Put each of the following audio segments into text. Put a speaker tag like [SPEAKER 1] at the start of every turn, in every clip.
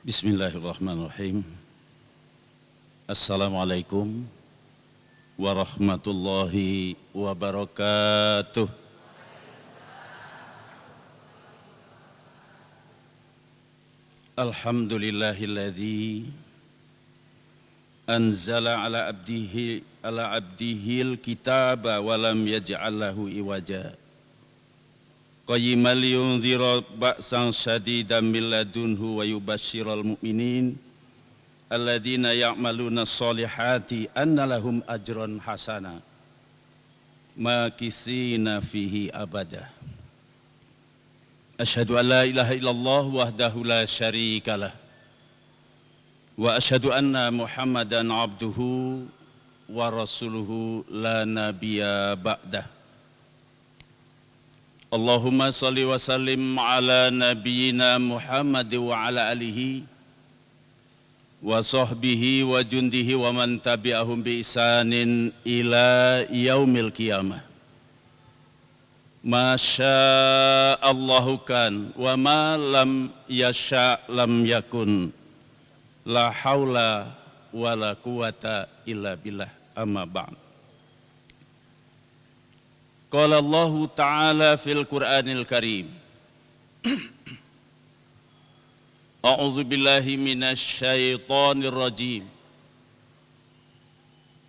[SPEAKER 1] Bismillahirrahmanirrahim. Assalamualaikum warahmatullahi wabarakatuh. Alhamdulillahilladzi anzala ala abdihil kitaba wa lam yaj'al lahu iwaja. Qayyiman liyundhira ba'san syadidan min ladunhu wa yubashshiral mu'minin alladzina ya'maluna sholihati anna lahum ajran hasana makisina fihi abada. Asyhadu an la ilaha illallah wahdahu la syarikalah wa asyhadu anna Muhammadan abduhu wa rasuluhu la nabiyya ba'dah. Allahumma salli wa sallim ala nabiyyina Muhammad wa ala alihi wa sahbihi wa jundihi wa man tabi'ahum bi ihsanin ila yaumil qiyamah. Masya Allahu kan wa ma lam yasha lam yakun, la haula wa la quwata illa billah, amma ba'd. Qala Allahu Ta'ala fil Qur'anil Karim. A'udzu billahi minasy syaithanir rajim.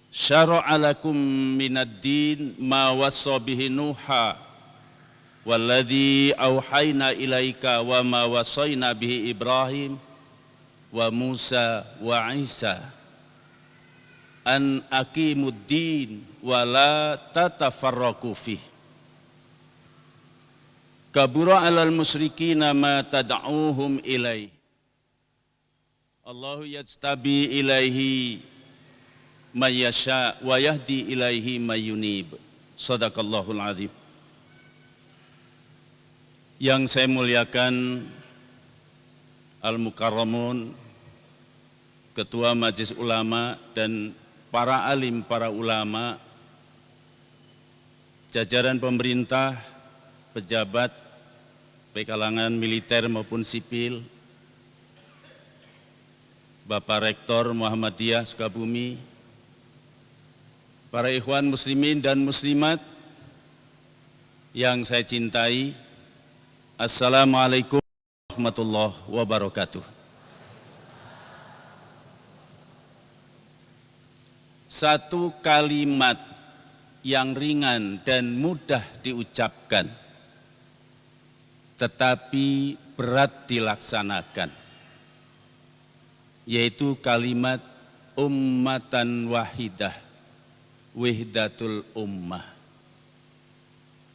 [SPEAKER 1] Syara'a lakum minad din ma wassa bihi Nuha walladzi auhayna ilaika wa ma wassayna bihi Ibrahim wa Musa wa Isa an aqimuddin wa la tatafarraqu fih. Kabura 'alal musyrikina ma tad'uuhum ilaih. Allahu yajtabi ilaihi may yasha wa yahdi ilaihi may yunib. Shadaqallahul azim. Yang saya muliakan Al-Mukarramun, Ketua Majelis Ulama dan para alim, para ulama, jajaran pemerintah, pejabat, baik kalangan militer maupun sipil, Bapak Rektor Muhammadiyah Sukabumi, para ikhwan muslimin dan muslimat yang saya cintai, Assalamualaikum warahmatullahi wabarakatuh. Satu kalimat yang ringan dan mudah diucapkan, tetapi berat dilaksanakan, yaitu kalimat ummatan wahidah, wahdatul ummah,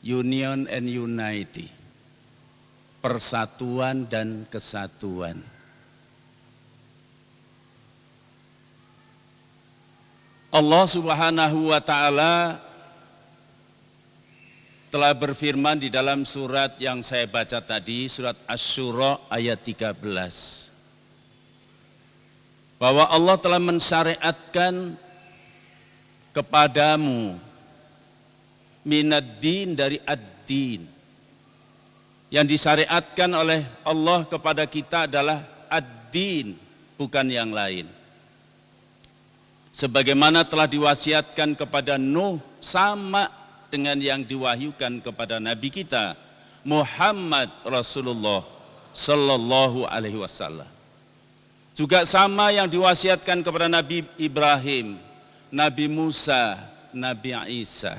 [SPEAKER 1] union and unity, persatuan dan kesatuan. Allah Subhanahu wa ta'ala telah berfirman di dalam surat yang saya baca tadi, surat Asy-Syura ayat 13, bahwa Allah telah mensyariatkan kepadamu minad din, dari ad-din. Yang disyariatkan oleh Allah kepada kita adalah ad-din, bukan yang lain. Sebagaimana telah diwasiatkan kepada Nuh, sama dengan yang diwahyukan kepada Nabi kita Muhammad Rasulullah Sallallahu Alaihi Wasallam. Juga sama yang diwasiatkan kepada Nabi Ibrahim, Nabi Musa, Nabi Isa.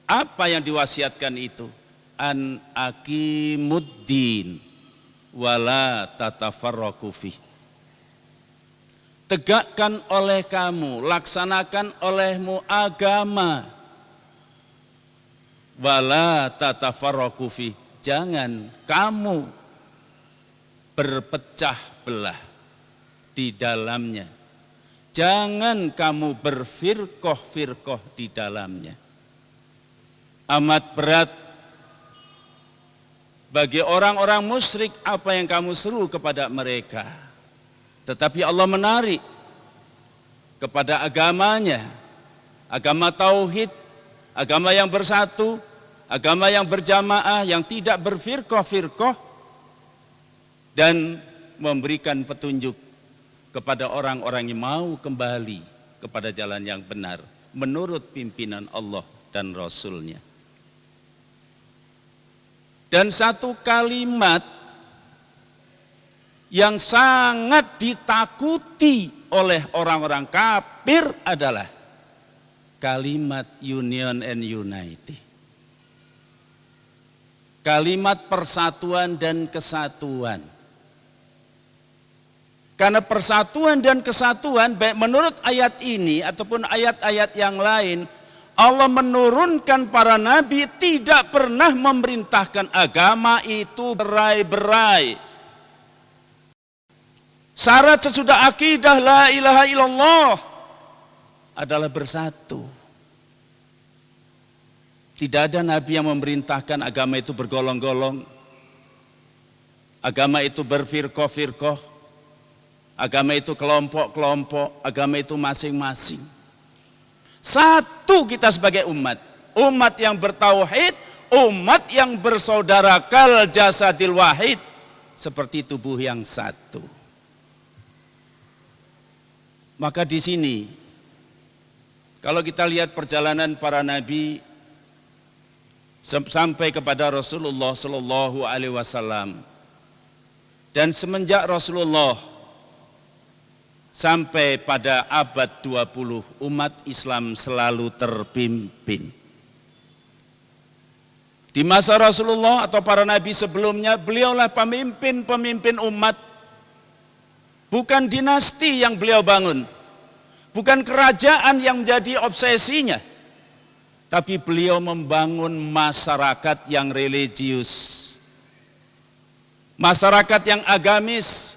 [SPEAKER 1] Apa yang diwasiatkan itu? An aqimuddin wala tatafarraqu fih. Tegakkan oleh kamu, laksanakan olehmu agama, wala tatafarraqu fih, jangan kamu berpecah belah di dalamnya, jangan kamu berfirqah-firqah di dalamnya. Amat berat bagi orang-orang musyrik apa yang kamu seru kepada mereka. Tetapi Allah menarik kepada agamanya, agama tauhid, agama yang bersatu, agama yang berjamaah, yang tidak berfirqah-firqah, dan memberikan petunjuk kepada orang-orang yang mau kembali kepada jalan yang benar menurut pimpinan Allah dan Rasul-Nya. Dan satu kalimat yang sangat ditakuti oleh orang-orang kafir adalah kalimat union and unity. Kalimat persatuan dan kesatuan. Karena persatuan dan kesatuan baik menurut ayat ini ataupun ayat-ayat yang lain, Allah menurunkan para nabi tidak pernah memerintahkan agama itu berai-berai. Syarat sesudah akidah la ilaha illallah adalah bersatu. Tidak ada nabi yang memerintahkan agama itu bergolong-golong, agama itu berfirqah-firqah, agama itu kelompok-kelompok, agama itu masing-masing. Satu kita sebagai umat, umat yang bertauhid, umat yang bersaudara kal jasadil wahid, seperti tubuh yang satu. Maka di sini, kalau kita lihat perjalanan para nabi sampai kepada Rasulullah Sallallahu Alaihi Wasallam, dan semenjak Rasulullah sampai pada abad 20 umat Islam selalu terpimpin. Di masa Rasulullah atau para nabi sebelumnya, beliaulah pemimpin-pemimpin umat. Bukan dinasti yang beliau bangun, bukan kerajaan yang menjadi obsesinya, tapi beliau membangun masyarakat yang religius, masyarakat yang agamis,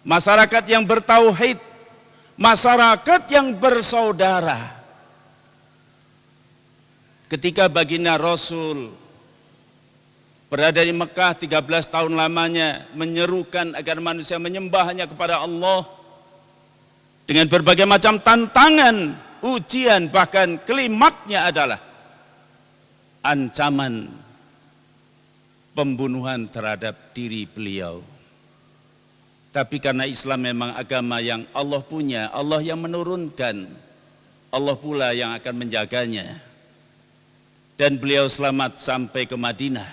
[SPEAKER 1] masyarakat yang bertauhid, masyarakat yang bersaudara. Ketika baginda Rasul berada di Mekah 13 tahun lamanya, menyerukan agar manusia menyembah hanya kepada Allah dengan berbagai macam tantangan, ujian, bahkan klimaknya adalah ancaman pembunuhan terhadap diri beliau. Tapi karena Islam memang agama yang Allah punya, Allah yang menurunkan, Allah pula yang akan menjaganya. Dan beliau selamat sampai ke Madinah.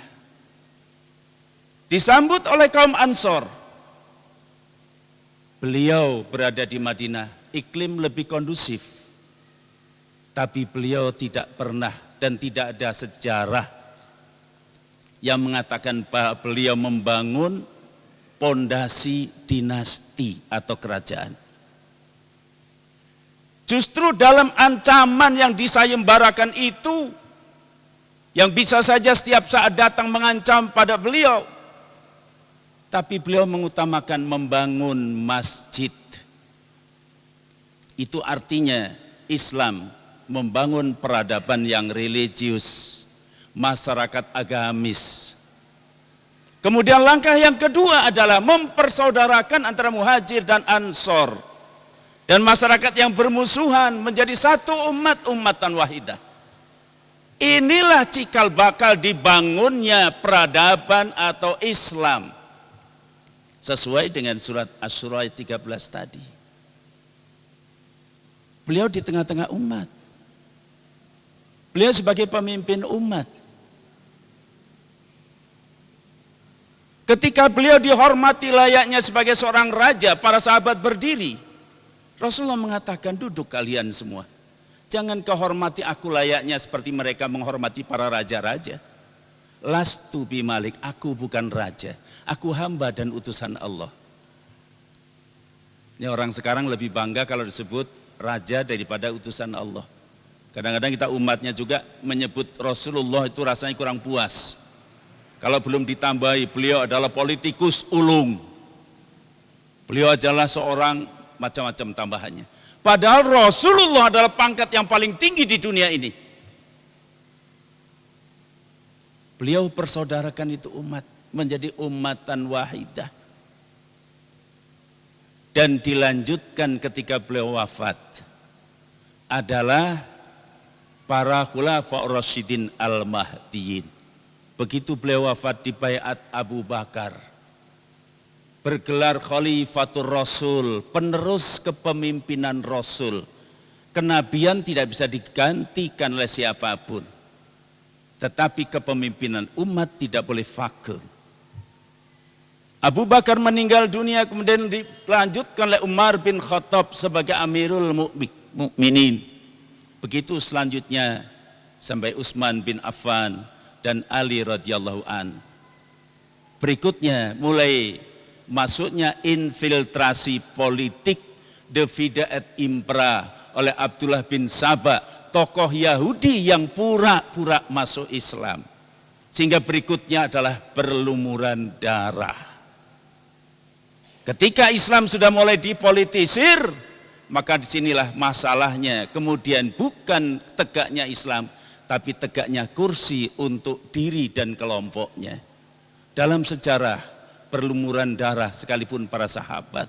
[SPEAKER 1] Disambut oleh kaum Ansor. Beliau berada di Madinah, iklim lebih kondusif. Tapi beliau tidak pernah dan tidak ada sejarah yang mengatakan bahwa beliau membangun pondasi dinasti atau kerajaan. Justru dalam ancaman yang disayembarakan itu, yang bisa saja setiap saat datang mengancam pada beliau, tapi beliau mengutamakan membangun masjid. Itu artinya Islam membangun peradaban yang religius, masyarakat agamis. Kemudian langkah yang kedua adalah mempersaudarakan antara muhajir dan ansor. Dan masyarakat yang bermusuhan menjadi satu umat, umatan wahidah. Inilah cikal bakal dibangunnya peradaban atau Islam. Sesuai dengan surat Asy-Syura 13 tadi. Beliau di tengah-tengah umat. Beliau sebagai pemimpin umat. Ketika beliau dihormati layaknya sebagai seorang raja, para sahabat berdiri. Rasulullah mengatakan, duduk kalian semua. Jangan kau hormati aku layaknya seperti mereka menghormati para raja-raja. Lastu bimalik, aku bukan raja. Aku hamba dan utusan Allah. Ini orang sekarang lebih bangga kalau disebut raja daripada utusan Allah. Kadang-kadang kita umatnya juga menyebut Rasulullah itu rasanya kurang puas. Kalau belum ditambahi beliau adalah politikus ulung. Beliau adalah seorang macam-macam tambahannya. Padahal Rasulullah adalah pangkat yang paling tinggi di dunia ini. Beliau persaudarakan itu umat menjadi umatan wahidah. Dan dilanjutkan ketika beliau wafat adalah para khulafa rasyidin al-mahdiyin. Begitu beliau wafat di baiat Abu Bakar, bergelar Khalifatur Rasul, penerus kepemimpinan Rasul. Kenabian tidak bisa digantikan oleh siapapun. Tetapi kepemimpinan umat tidak boleh vakum. Abu Bakar meninggal dunia, kemudian dilanjutkan oleh Umar bin Khattab sebagai Amirul Mukminin. Begitu selanjutnya sampai Utsman bin Affan dan Ali radhiyallahu an. Berikutnya mulai masuknya infiltrasi politik divide et impera oleh Abdullah bin Saba, tokoh Yahudi yang pura-pura masuk Islam. Sehingga berikutnya adalah berlumuran darah. Ketika Islam sudah mulai dipolitisir, maka disinilah masalahnya. Kemudian bukan tegaknya Islam, tapi tegaknya kursi untuk diri dan kelompoknya. Dalam sejarah perlumuran darah sekalipun para sahabat.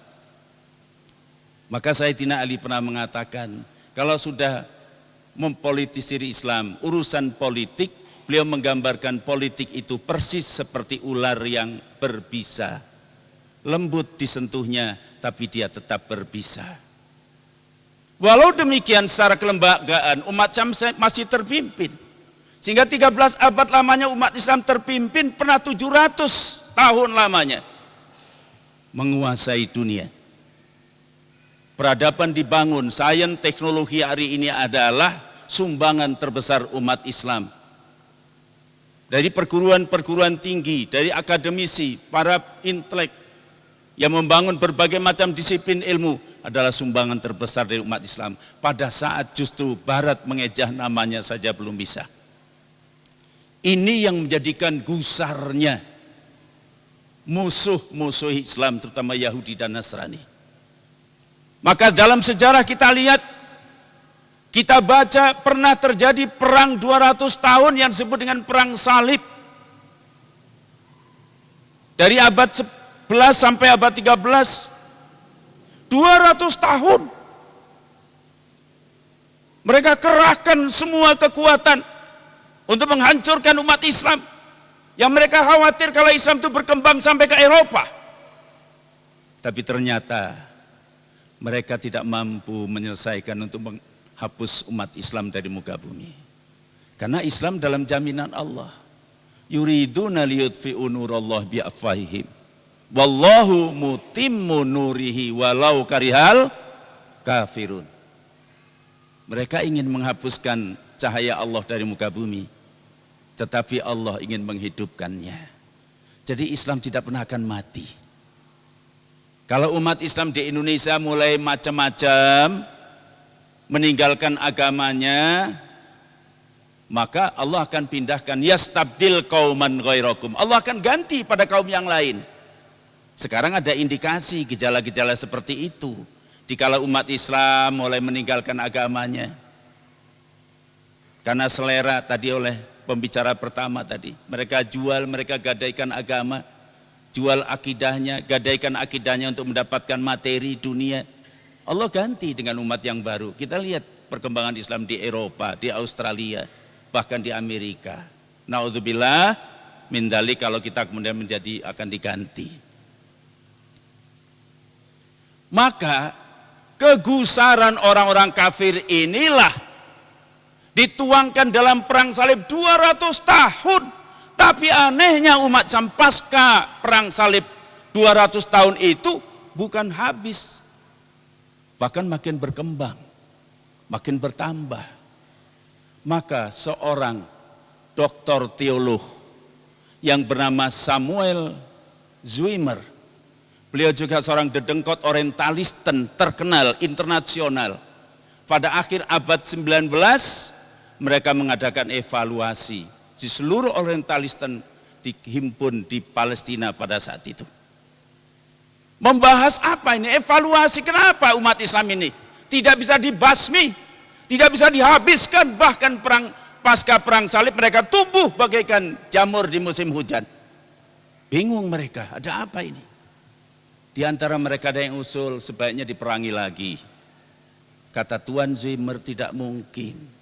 [SPEAKER 1] Maka Sayyidina Ali pernah mengatakan, kalau sudah mempolitisir Islam, urusan politik, beliau menggambarkan politik itu persis seperti ular yang berbisa. Lembut disentuhnya, tapi dia tetap berbisa. Walau demikian secara kelembagaan, umat Islam masih terpimpin. Sehingga 13 abad lamanya umat Islam terpimpin, pernah 700 tahun lamanya menguasai dunia. Peradaban dibangun, sains teknologi hari ini adalah sumbangan terbesar umat Islam. Dari perguruan-perguruan tinggi, dari akademisi, para intelek yang membangun berbagai macam disiplin ilmu adalah sumbangan terbesar dari umat Islam. Pada saat justru Barat mengejah namanya saja belum bisa. Ini yang menjadikan gusarnya musuh-musuh Islam, terutama Yahudi dan Nasrani. Maka dalam sejarah kita lihat, kita baca pernah terjadi perang 200 tahun yang disebut dengan perang salib. Dari abad 11 sampai abad 13, 200 tahun. Mereka kerahkan semua kekuatan untuk menghancurkan umat Islam. Yang mereka khawatir kalau Islam itu berkembang sampai ke Eropa. Tapi ternyata mereka tidak mampu menyelesaikan untuk menghapus umat Islam dari muka bumi. Karena Islam dalam jaminan Allah. Yuriduna liyutfi'u nurallah bi'afwahihim. Wallahu mutimmu nurihi walau karihal kafirun. Mereka ingin menghapuskan cahaya Allah dari muka bumi. Tetapi Allah ingin menghidupkannya. Jadi Islam tidak pernah akan mati. Kalau umat Islam di Indonesia mulai macam-macam meninggalkan agamanya, maka Allah akan pindahkan yastabdil qauman ghairakum. Allah akan ganti pada kaum yang lain. Sekarang ada indikasi gejala-gejala seperti itu. Dikala umat Islam mulai meninggalkan agamanya. Karena selera tadi oleh pembicara pertama tadi, mereka jual, mereka gadaikan agama. Jual akidahnya, gadaikan akidahnya untuk mendapatkan materi dunia. Allah ganti dengan umat yang baru. Kita lihat perkembangan Islam di Eropa, di Australia, bahkan di Amerika. Na'udzubillah min dzalik, kalau kita kemudian akan diganti. Maka kegusaran orang-orang kafir inilah dituangkan dalam perang salib 200 tahun. Tapi anehnya umat Islam pasca perang salib 200 tahun itu bukan habis. Bahkan makin berkembang, makin bertambah. Maka seorang doktor teolog yang bernama Samuel Zwemer, beliau juga seorang dedengkot orientalisten terkenal internasional. Pada akhir abad 19 mereka mengadakan evaluasi. Di seluruh orientalisten dihimpun di Palestina pada saat itu. Membahas apa ini? Evaluasi kenapa umat Islam ini tidak bisa dibasmi, tidak bisa dihabiskan, bahkan pasca perang salib mereka tumbuh bagaikan jamur di musim hujan. Bingung mereka, ada apa ini? Di antara mereka ada yang usul sebaiknya diperangi lagi. Kata Tuan Zwemer, tidak mungkin.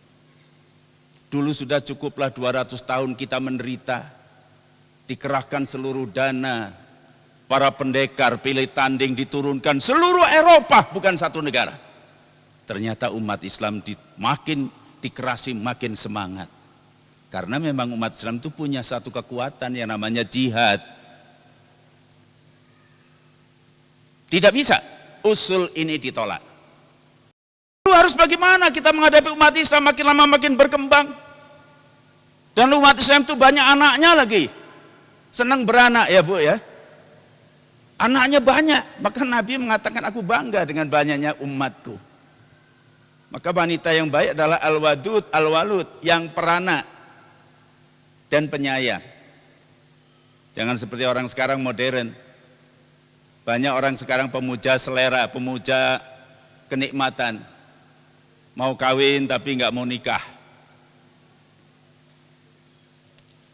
[SPEAKER 1] Dulu sudah cukuplah 200 tahun kita menderita, dikerahkan seluruh dana, para pendekar pilih tanding diturunkan seluruh Eropa, bukan satu negara. Ternyata umat Islam makin dikerasi, makin semangat. Karena memang umat Islam itu punya satu kekuatan yang namanya jihad. Tidak bisa usul ini ditolak. Lalu harus bagaimana kita menghadapi umat Islam makin lama makin berkembang? Dan umat Islam itu banyak anaknya lagi. Senang beranak ya Bu ya. Anaknya banyak, maka Nabi mengatakan aku bangga dengan banyaknya umatku. Maka wanita yang baik adalah al-wadud, al-walud, yang peranak dan penyayang. Jangan seperti orang sekarang modern. Banyak orang sekarang pemuja selera, pemuja kenikmatan. Mau kawin tapi nggak mau nikah.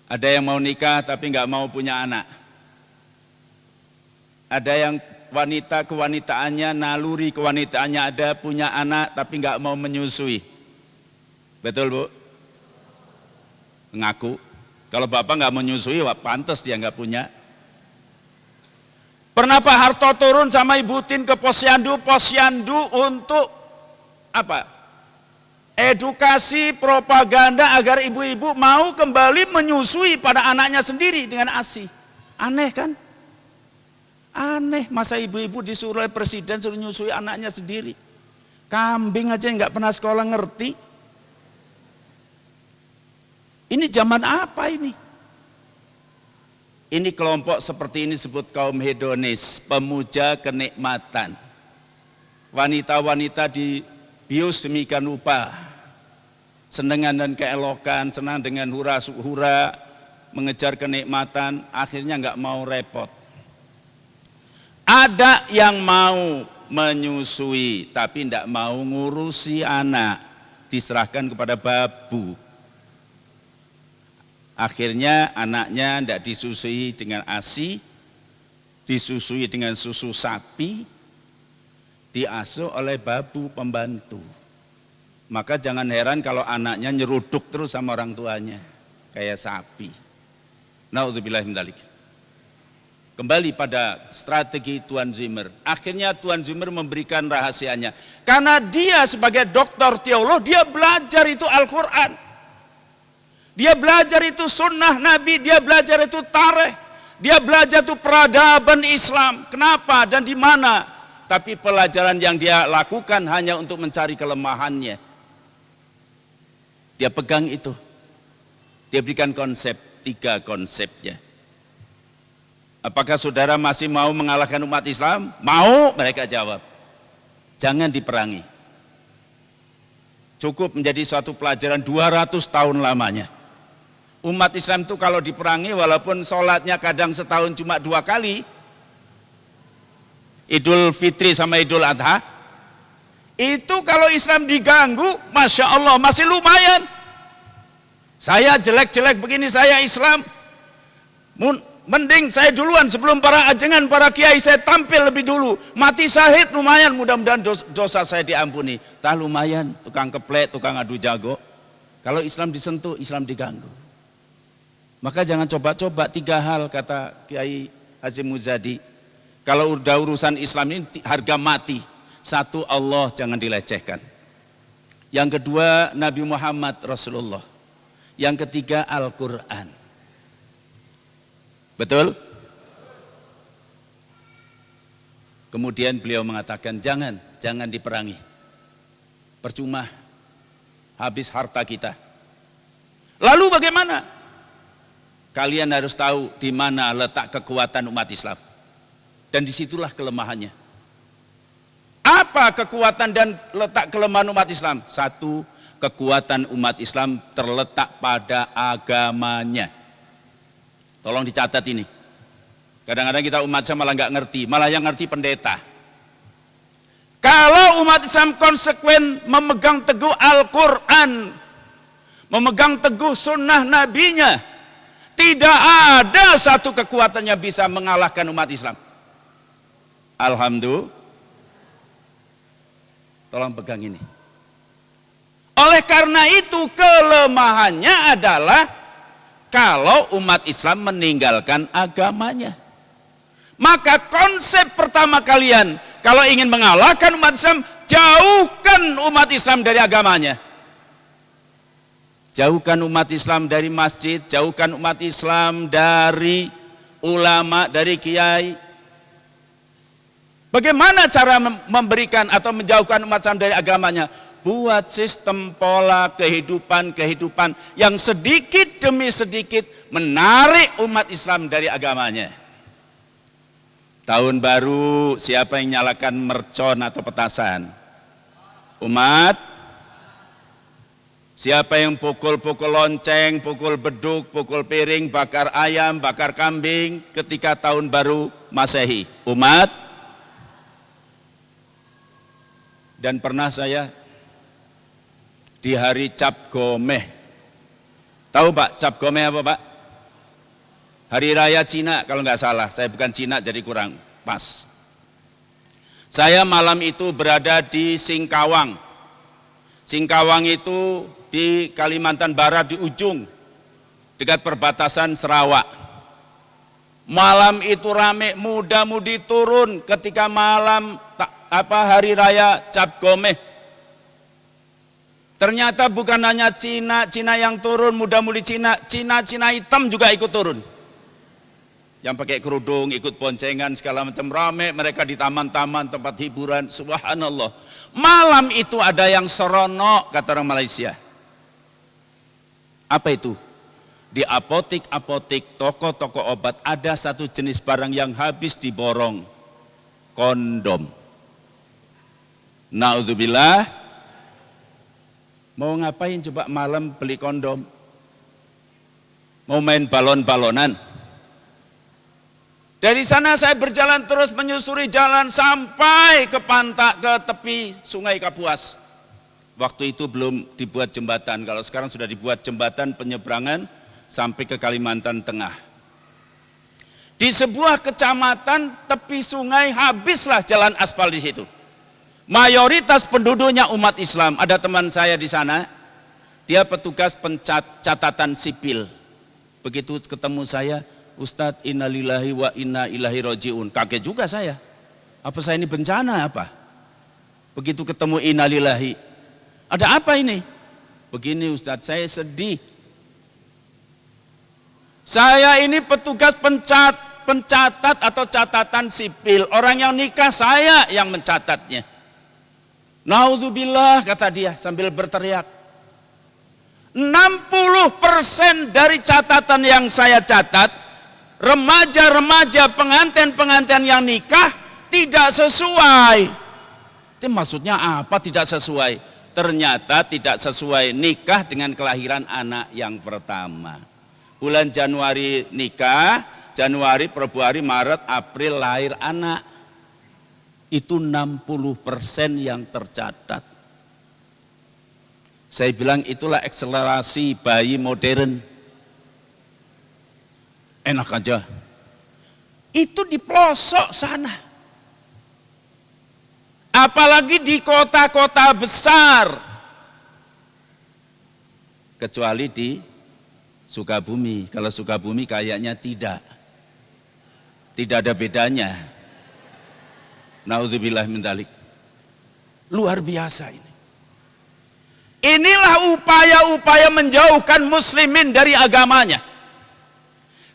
[SPEAKER 1] Ada yang mau nikah tapi nggak mau punya anak. Ada yang wanita kewanitaannya, naluri kewanitaannya ada, punya anak tapi nggak mau menyusui. Betul Bu? Ngaku. Kalau bapak nggak menyusui, wah pantas dia nggak punya. Pernah Pak Harto turun sama Ibu Tin ke posyandu untuk apa? Edukasi, propaganda agar ibu-ibu mau kembali menyusui pada anaknya sendiri dengan ASI. Aneh kan? Aneh, masa ibu-ibu disuruh oleh presiden suruh nyusui anaknya sendiri. Kambing aja nggak pernah sekolah ngerti. Ini zaman apa ini? Ini kelompok seperti ini disebut kaum hedonis, pemuja kenikmatan. Wanita-wanita dibius demikian rupa. Senengan dan keelokan, senang dengan hura-hura, mengejar kenikmatan, akhirnya nggak mau repot. Ada yang mau menyusui tapi tidak mau ngurusi anak, diserahkan kepada babu. Akhirnya anaknya tidak disusui dengan ASI, disusui dengan susu sapi, diasuh oleh babu pembantu. Maka jangan heran kalau anaknya nyeruduk terus sama orang tuanya, kayak sapi. Nauzubillah min dzalik. Kembali pada strategi Tuan Zimmer. Akhirnya Tuan Zimmer memberikan rahasianya. Karena dia sebagai doktor teolog, dia belajar itu Al-Quran. Dia belajar itu sunnah Nabi, dia belajar itu tarikh. Dia belajar itu peradaban Islam. Kenapa dan di mana? Tapi pelajaran yang dia lakukan hanya untuk mencari kelemahannya. Dia pegang itu. Dia berikan konsep, 3 konsepnya. Apakah saudara masih mau mengalahkan umat Islam? Mau, mereka jawab. Jangan diperangi. Cukup menjadi suatu pelajaran 200 tahun lamanya. Umat Islam itu kalau diperangi walaupun sholatnya kadang setahun cuma 2 kali, Idul Fitri sama Idul Adha, itu kalau Islam diganggu, Masya Allah masih lumayan. Saya jelek-jelek begini, saya Islam, mending saya duluan sebelum para ajengan, para kiai, saya tampil lebih dulu, mati syahid lumayan, mudah-mudahan dosa saya diampuni. Tah lumayan, tukang keplek, tukang adu jago. Kalau Islam disentuh, Islam diganggu. Maka jangan coba-coba 3 hal kata Kiai Hasyim Muzadi. Kalau udah urusan Islam ini harga mati. 1, Allah jangan dilecehkan. Yang kedua, Nabi Muhammad Rasulullah. Yang ketiga, Al-Quran. Betul? Kemudian beliau mengatakan jangan diperangi. Percuma, habis harta kita. Lalu bagaimana? Kalian harus tahu di mana letak kekuatan umat Islam. Dan disitulah kelemahannya. Apa kekuatan dan letak kelemahan umat Islam? 1, kekuatan umat Islam terletak pada agamanya. Tolong dicatat ini. Kadang-kadang kita umat Islam malah nggak ngerti, malah yang ngerti pendeta. Kalau umat Islam konsekuen memegang teguh Al-Quran, memegang teguh sunnah nabinya, tidak ada satu kekuatan yang bisa mengalahkan umat Islam. Alhamdulillah. Tolong pegang ini. Oleh karena itu kelemahannya adalah kalau umat Islam meninggalkan agamanya. Maka konsep pertama kalian, kalau ingin mengalahkan umat Islam, jauhkan umat Islam dari agamanya. Jauhkan umat Islam dari masjid, jauhkan umat Islam dari ulama, dari kiai. Bagaimana cara memberikan atau menjauhkan umat Islam dari agamanya? Buat sistem pola kehidupan yang sedikit demi sedikit menarik umat Islam dari agamanya. Tahun baru, siapa yang nyalakan mercon atau petasan? Umat. Siapa yang pukul-pukul lonceng, pukul beduk, pukul piring, bakar ayam, bakar kambing ketika tahun baru Masehi? Umat. Dan pernah saya di hari Cap Gomeh. Tahu Pak, Cap Gomeh apa Pak? Hari Raya Cina kalau nggak salah, saya bukan Cina jadi kurang pas. Saya malam itu berada di Singkawang. Singkawang itu di Kalimantan Barat di ujung, dekat perbatasan Sarawak. Malam itu rame, muda-mudi turun ketika malam Hari Raya Cap Gomeh. Ternyata bukan hanya Cina yang turun, muda-mudi Cina hitam juga ikut turun. Yang pakai kerudung, ikut boncengan, segala macam, rame mereka di taman-taman, tempat hiburan, subhanallah. Malam itu ada yang seronok, kata orang Malaysia. Apa itu? Di apotik-apotik, toko-toko obat, ada satu jenis barang yang habis diborong, kondom. Na'udzubillah. Mau ngapain coba malam beli kondom? Mau main balon-balonan? Dari sana saya berjalan terus menyusuri jalan sampai ke tepi Sungai Kapuas. Waktu itu belum dibuat jembatan, kalau sekarang sudah dibuat jembatan penyeberangan sampai ke Kalimantan Tengah. Di sebuah kecamatan tepi sungai habislah jalan aspal di situ. Mayoritas penduduknya umat Islam. Ada teman saya di sana, dia petugas catatan sipil. Begitu ketemu saya, Ustadz, innalillahi wa inna ilaihi roji'un. Kaget juga saya. Apa saya ini bencana apa? Begitu ketemu innalillahi. Ada apa ini? Begini Ustadz, saya sedih. Saya ini petugas pencatat atau catatan sipil. Orang yang nikah saya yang mencatatnya. Nauzubillah, kata dia sambil berteriak. 60% dari catatan yang saya catat, remaja-remaja pengantin-pengantin yang nikah tidak sesuai. Itu maksudnya apa tidak sesuai? Ternyata tidak sesuai nikah dengan kelahiran anak yang pertama. Bulan Januari nikah, Januari, Februari, Maret, April lahir anak. Itu 60% yang tercatat. Saya bilang itulah akselerasi bayi modern. Enak aja. Itu di pelosok sana. Apalagi di kota-kota besar. Kecuali di Sukabumi. Kalau Sukabumi kayaknya tidak. Tidak ada bedanya. Nauzubillah min dzalik. Luar biasa ini. Inilah upaya-upaya menjauhkan muslimin dari agamanya.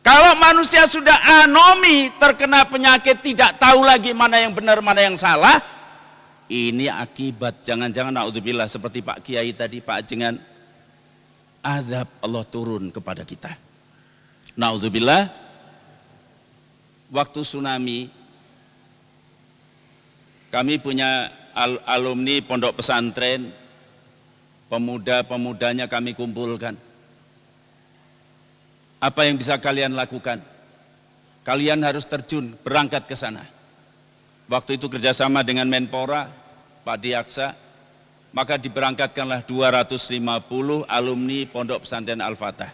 [SPEAKER 1] Kalau manusia sudah anomi, terkena penyakit, tidak tahu lagi mana yang benar, mana yang salah, ini akibat, jangan-jangan naudzubillah seperti Pak Kiai tadi, Pak Ajengan, azab Allah turun kepada kita. Naudzubillah, waktu tsunami, kami punya alumni pondok pesantren, pemuda-pemudanya kami kumpulkan. Apa yang bisa kalian lakukan? Kalian harus terjun, berangkat ke sana. Waktu itu kerjasama dengan Menpora, Pak Diaksa, maka diberangkatkanlah 250 alumni Pondok Pesantren Al-Fatah.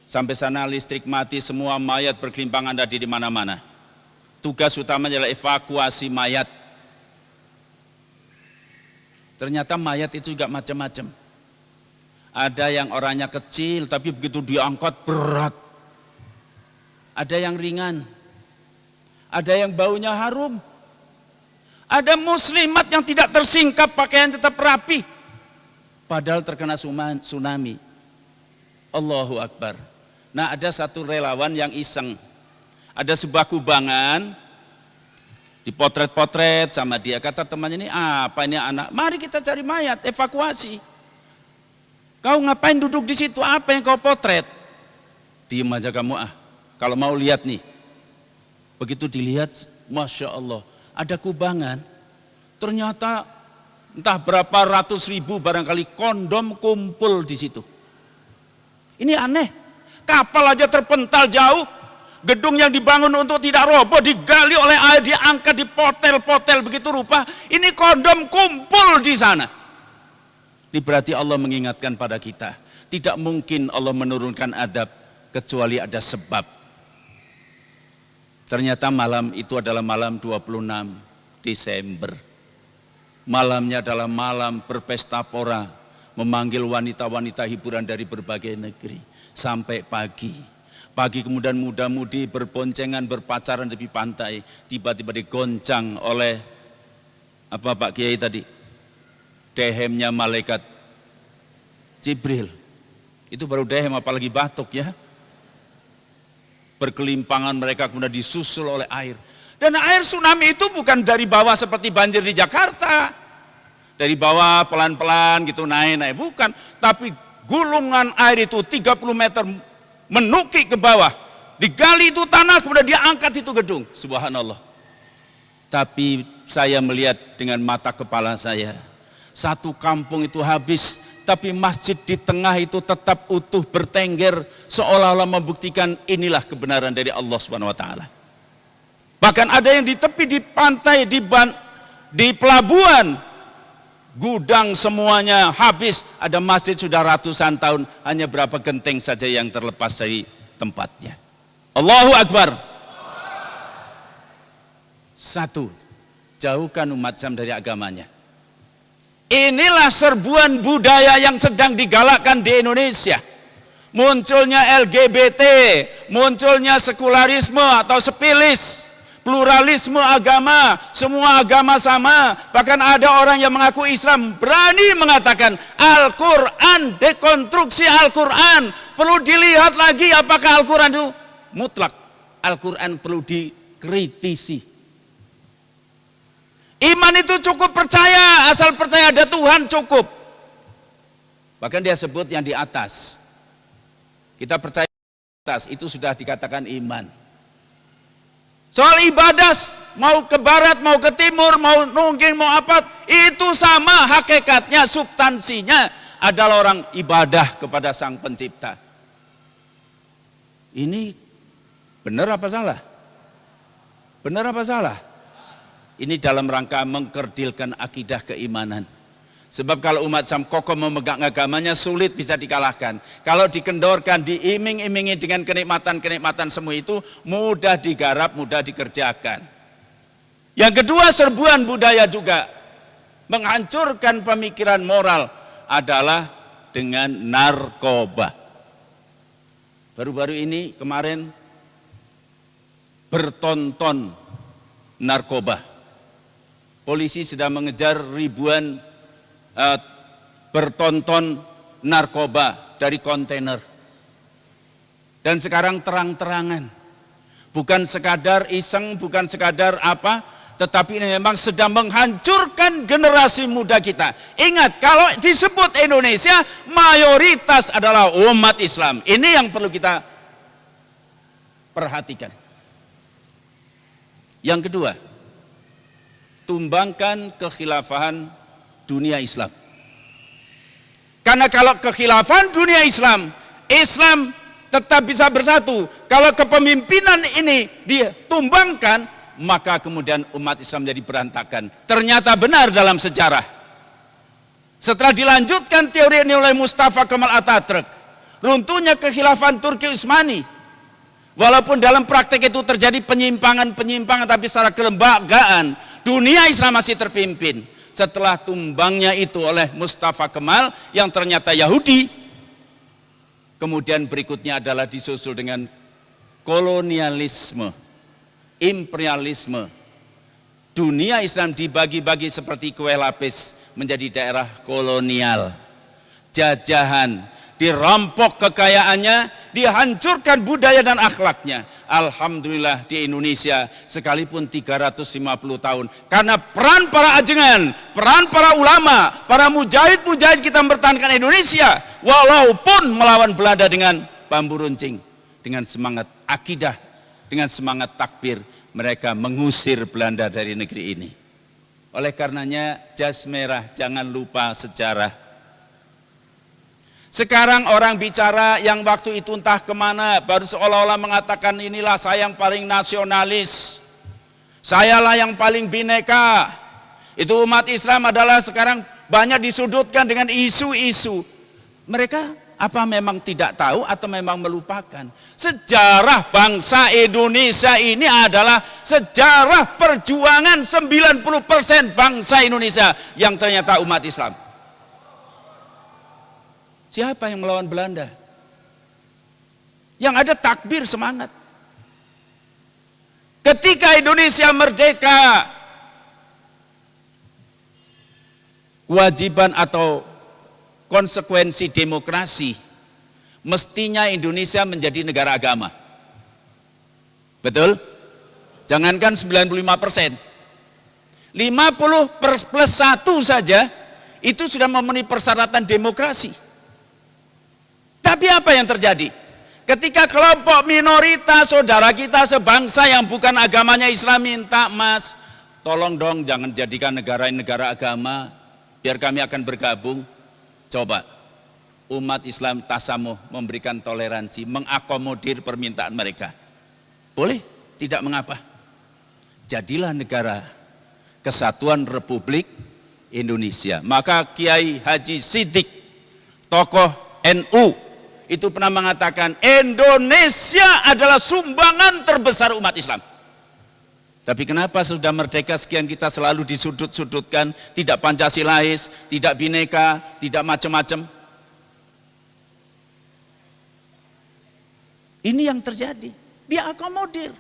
[SPEAKER 1] Sampai sana listrik mati, semua mayat berkelimpangan ada di mana-mana. Tugas utamanya adalah evakuasi mayat. Ternyata mayat itu juga macam-macam. Ada yang orangnya kecil tapi begitu diangkat berat. Ada yang ringan.
[SPEAKER 2] ada yang baunya harum, ada muslimat yang tidak tersingkap, pakaian tetap rapi, padahal terkena tsunami. Allahu Akbar. Nah, ada satu relawan yang iseng, ada sebuah kubangan, dipotret-potret sama dia, kata temannya, ini apa ini anak, mari kita cari mayat, evakuasi. Kau ngapain duduk di situ, apa yang kau potret? Diem aja kamu kalau mau lihat nih. Begitu dilihat, Masya Allah, ada kubangan, ternyata entah berapa ratus ribu barangkali kondom kumpul di situ. Ini aneh, kapal aja terpental jauh, gedung yang dibangun untuk tidak roboh digali oleh air, diangkat, dipotel-potel begitu rupa, ini kondom kumpul di sana. Ini berarti Allah mengingatkan pada kita, tidak mungkin Allah menurunkan adab kecuali ada sebab. Ternyata malam itu adalah malam 26 Desember. Malamnya adalah malam berpesta pora, memanggil wanita-wanita hiburan dari berbagai negeri. Sampai pagi. Pagi kemudian muda-mudi berboncengan, berpacaran di pantai. Tiba-tiba digoncang oleh, apa Pak Kiai tadi? Dehemnya malaikat Jibril. Itu baru dehem, apalagi batuk ya. Berkelimpangan mereka kemudian disusul oleh air. Dan air tsunami itu bukan dari bawah seperti banjir di Jakarta. Dari bawah pelan-pelan gitu naik-naik, bukan. Tapi gulungan air itu 30 meter menukik ke bawah. Digali itu tanah, kemudian dia angkat itu gedung. Subhanallah. Tapi saya melihat dengan mata kepala saya, satu kampung itu habis, tapi masjid di tengah itu tetap utuh bertengger, seolah-olah membuktikan inilah kebenaran dari Allah Subhanahu wa taala. Bahkan ada yang di tepi, di pantai, di pelabuhan, gudang semuanya habis, ada masjid sudah ratusan tahun, hanya berapa genteng saja yang terlepas dari tempatnya. Allahu Akbar. Satu, jauhkan umat Islam dari agamanya. Inilah serbuan budaya yang sedang digalakkan di Indonesia. Munculnya LGBT, munculnya sekularisme atau sepilis, pluralisme agama, semua agama sama. Bahkan ada orang yang mengaku Islam berani mengatakan Al-Quran, dekonstruksi Al-Quran, perlu dilihat lagi apakah Al-Quran itu mutlak. Al-Quran perlu dikritisi. Iman itu cukup percaya, asal percaya ada Tuhan cukup. Bahkan dia sebut yang di atas. Kita percaya di atas, itu sudah dikatakan iman. Soal ibadah, mau ke barat, mau ke timur, mau nungging, mau apa, itu sama hakikatnya, substansinya adalah orang ibadah kepada Sang Pencipta. Ini benar apa salah? Benar apa salah? Ini dalam rangka mengkerdilkan akidah keimanan. Sebab kalau umat Islam kokoh memegang agamanya, sulit bisa dikalahkan. Kalau dikendorkan, diiming-imingi dengan kenikmatan-kenikmatan semua itu, mudah digarap, mudah dikerjakan. Yang kedua, serbuan budaya juga menghancurkan pemikiran moral adalah dengan narkoba. Baru-baru ini kemarin bertonton narkoba. Polisi sedang mengejar ribuan bertonton narkoba dari kontainer. Dan sekarang terang-terangan. Bukan sekadar iseng, bukan sekadar apa, tetapi ini memang sedang menghancurkan generasi muda kita. Ingat, kalau disebut Indonesia, mayoritas adalah umat Islam. Ini yang perlu kita perhatikan. Yang kedua, tumbangkan kekhilafahan dunia Islam. Karena kalau kekhilafahan dunia Islam, Islam tetap bisa bersatu. Kalau kepemimpinan ini ditumbangkan, maka kemudian umat Islam jadi berantakan. Ternyata benar dalam sejarah. Setelah dilanjutkan teori ini oleh Mustafa Kemal Atatürk, runtuhnya kekhilafahan Turki Utsmani, walaupun dalam praktek itu terjadi penyimpangan-penyimpangan, tapi secara kelembagaan dunia Islam masih terpimpin. Setelah tumbangnya itu oleh Mustafa Kemal yang ternyata Yahudi, kemudian berikutnya adalah disusul dengan kolonialisme.
[SPEAKER 1] imperialisme. Dunia Islam dibagi-bagi seperti kue lapis menjadi daerah kolonial, jajahan, dirampok kekayaannya, dihancurkan budaya dan akhlaknya. Alhamdulillah di Indonesia sekalipun 350 tahun, karena peran para ajengan, peran para ulama, para mujahid-mujahid kita mempertahankan Indonesia, walaupun melawan Belanda dengan bambu runcing, dengan semangat akidah, dengan semangat takbir, mereka mengusir Belanda dari negeri ini. Oleh karenanya jas merah, jangan lupa sejarah. Sekarang orang bicara yang waktu itu entah kemana, baru seolah-olah mengatakan inilah saya yang paling nasionalis, sayalah yang paling bineka. Itu umat Islam adalah sekarang banyak disudutkan dengan isu-isu. Mereka apa memang tidak tahu atau memang melupakan? Sejarah bangsa Indonesia ini adalah sejarah perjuangan 90% bangsa Indonesia yang ternyata umat Islam. Siapa yang melawan Belanda? Yang ada takbir semangat. Ketika Indonesia merdeka, kewajiban atau konsekuensi demokrasi, mestinya Indonesia menjadi negara agama. Betul? Jangankan 95%. 50 plus 1 saja, itu sudah memenuhi persyaratan demokrasi. Tapi apa yang terjadi? Ketika kelompok minoritas saudara kita sebangsa yang bukan agamanya Islam minta, Mas, tolong dong jangan jadikan negara ini negara agama, biar kami akan bergabung. Coba, umat Islam tasamuh, memberikan toleransi, mengakomodir permintaan mereka. Boleh? Tidak mengapa. Jadilah negara Kesatuan Republik Indonesia. Maka Kiai Haji Siddiq, tokoh NU, itu pernah mengatakan Indonesia adalah sumbangan terbesar umat Islam. Tapi kenapa sudah merdeka sekian kita selalu disudut-sudutkan, tidak Pancasilais, tidak bineka, tidak macam-macam. Ini yang terjadi, diakomodir.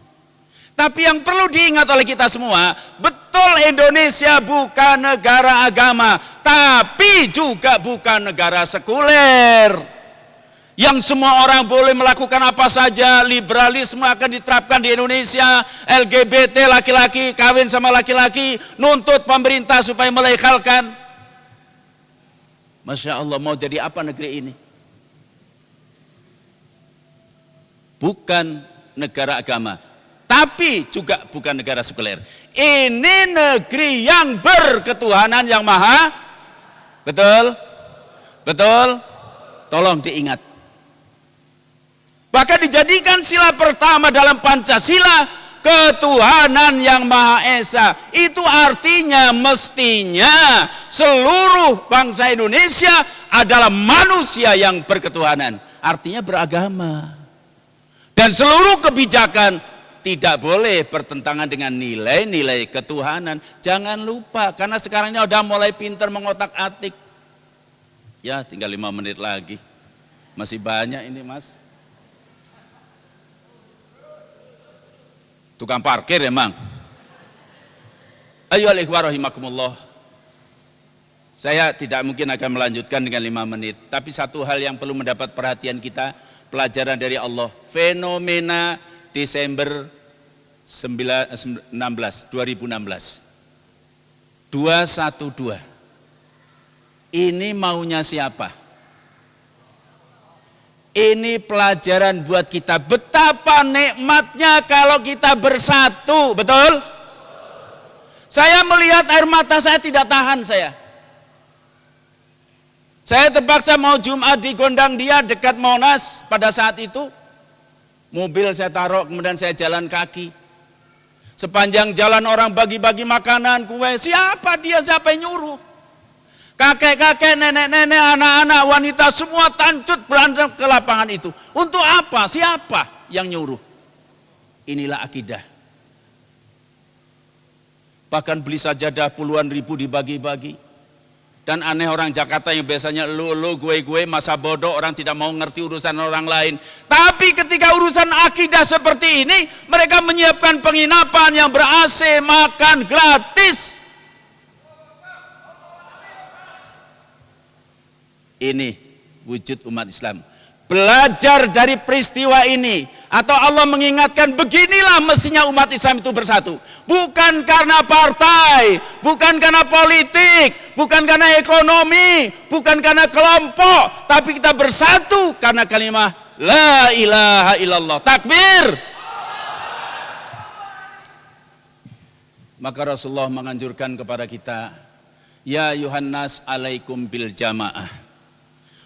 [SPEAKER 1] Tapi yang perlu diingat oleh kita semua, betul Indonesia bukan negara agama, tapi juga bukan negara sekuler. Yang semua orang boleh melakukan apa saja, liberalisme akan diterapkan di Indonesia, LGBT laki-laki kawin sama laki-laki, nuntut pemerintah supaya melegalkan. Masya Allah, mau jadi apa negeri ini? Bukan negara agama, tapi juga bukan negara sekuler. Ini negeri yang berketuhanan yang maha. Betul? Betul? Tolong diingat. Bahkan dijadikan sila pertama dalam Pancasila, ketuhanan yang Maha Esa. Itu artinya mestinya seluruh bangsa Indonesia adalah manusia yang berketuhanan. Artinya beragama. Dan seluruh kebijakan tidak boleh bertentangan dengan nilai-nilai ketuhanan. Jangan lupa, karena sekarang ini udah mulai pintar mengotak-atik. Ya, tinggal 5 menit lagi. Masih banyak ini, Mas. Tukang parkir emang. Ayyuhal ikhwah rahimakumullah. Saya tidak mungkin akan melanjutkan dengan 5 menit. Tapi satu hal yang perlu mendapat perhatian kita, pelajaran dari Allah. Fenomena Desember 2016. 212. Ini maunya siapa? Ini pelajaran buat kita, betapa nikmatnya kalau kita bersatu, betul? Saya melihat air mata saya tidak tahan saya. Saya terpaksa mau Jumat di Gondang Dia dekat Monas pada saat itu. Mobil saya taruh, kemudian saya jalan kaki. Sepanjang jalan orang bagi-bagi makanan, kue, siapa dia, siapa yang nyuruh? Kakek-kakek, nenek-nenek, anak-anak, wanita semua tancut berantem ke lapangan itu. Untuk apa? Siapa yang nyuruh? Inilah akidah. Bahkan beli sajadah puluhan ribu dibagi-bagi. Dan aneh orang Jakarta yang biasanya lu, gue, masa bodoh, orang tidak mau ngerti urusan orang lain. Tapi ketika urusan akidah seperti ini, mereka menyiapkan penginapan yang ber-AC, makan gratis. Ini wujud umat Islam. Belajar dari peristiwa ini, atau Allah mengingatkan beginilah mestinya umat Islam itu bersatu. Bukan karena partai, bukan karena politik, bukan karena ekonomi, bukan karena kelompok, tapi kita bersatu karena kalimat la ilaha illallah. Takbir. Maka Rasulullah menganjurkan kepada kita, ya Yuhannas alaikum bil jamaah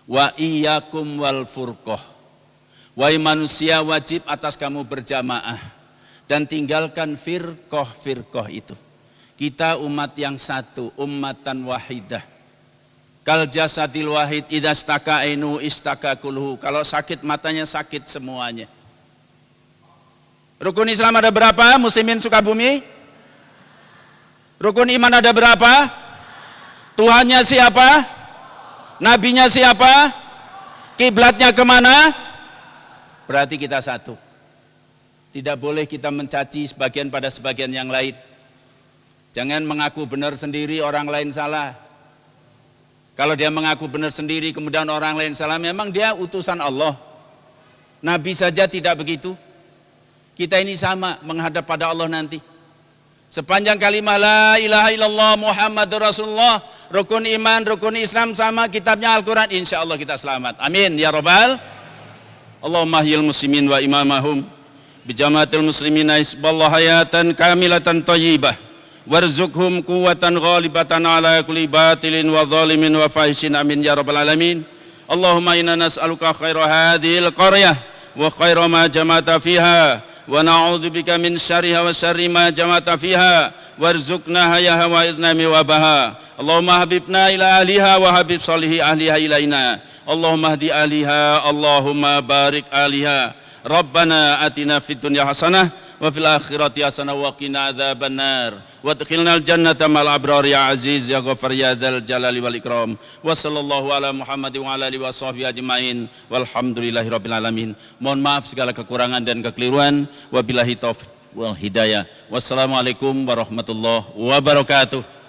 [SPEAKER 1] wa iyyakum wal furqah. Wahai manusia, wajib atas kamu berjamaah dan tinggalkan firqah itu. Kita umat yang satu, ummatan wahidah. Kal jasadil wahid idza staka ainu istaka kulhu. Kalau sakit matanya sakit semuanya. Rukun Islam ada berapa? Muslimin Sukabumi? Rukun iman ada berapa? Tuhannya siapa? Nabinya siapa? Kiblatnya kemana? Berarti kita satu. Tidak boleh kita mencaci sebagian pada sebagian yang lain. Jangan mengaku benar sendiri, orang lain salah. Kalau dia mengaku benar sendiri, kemudian orang lain salah, memang dia utusan Allah. Nabi saja tidak begitu. Kita ini sama menghadap pada Allah nanti. Sepanjang kalimat la ilaha illallah Muhammadur Rasulullah, rukun iman, rukun Islam sama, kitabnya Al-Quran, insya Allah kita selamat. Amin ya Rabbal. Allahumma ahyil muslimin wa imamahum bijamaatil muslimin isballah hayatan kamilatan thayyibah warzuqhum quwwatan ghalibatan ala kulli batilin wa zalimin wa fahishin. Amin ya Rabbal alamin. Allahumma inna nas'aluka khaira hadhil qaryah wa khaira ma jama'ta fiha wa na'udzubika min syarriha wa syarri ma jama'ta fiha warzuqna hayaha wa idnami wa baha. Allahumma habibna ila ahliha wa habib salihi ahliha ilaina. Allahumma hdi ahliha, Allahumma barik ahliha. Rabbana atina fid dunya hasanah wa fil akhirati hasanah wa qina adzabannar wa adkhilnal jannata mal abrar ya aziz ya ghafar ya dzal jalali wal ikram. Wa sallallahu ala Muhammadin wa ala alihi washabbihi ajmain walhamdulillahi rabbil alamin. Mohon maaf segala kekurangan dan kekeliruan. Wabillahi taufiq wal hidayah. Wassalamualaikum warahmatullahi wabarakatuh.